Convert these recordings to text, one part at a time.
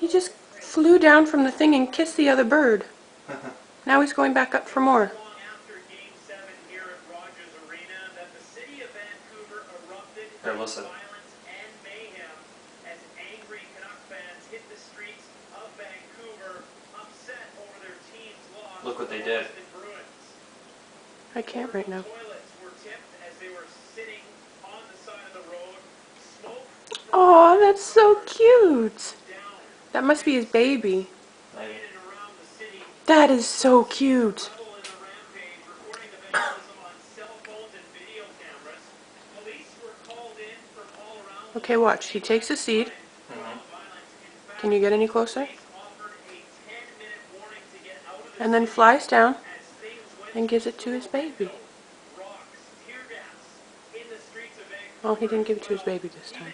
He just flew down from the thing and kissed the other bird. Now he's going back up for more. Here, listen. Look what they did. I can't right now. Oh, that's so cute. That must be his baby. Maybe. That is so cute. Okay, watch. He takes a seed. Can you get any closer? And then flies down and gives it to his baby. Oh, he didn't give it to his baby this time.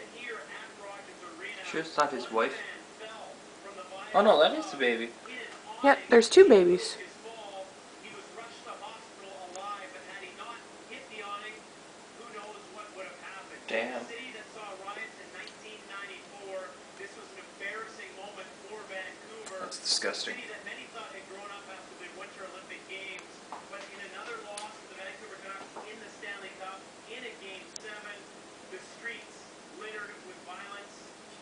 Sure it's not his wife? Oh no, that is the baby. Yeah, there's two babies. Damn. That's disgusting.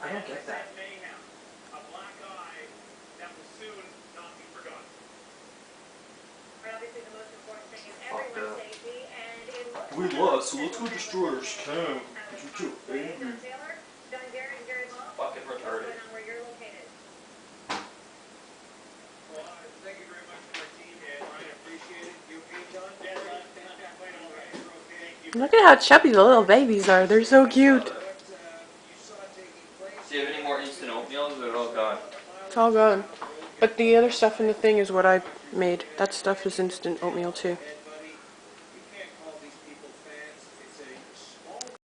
I don't get that. Fucked up. We lost, so let's go destroy our camp. You're too angry. Fucking retarded. Look at how chubby the little babies are. They're so cute. Do you have any more instant oatmeal? Or is it all gone? It's all gone. But the other stuff in the thing is what I made. That stuff is instant oatmeal too.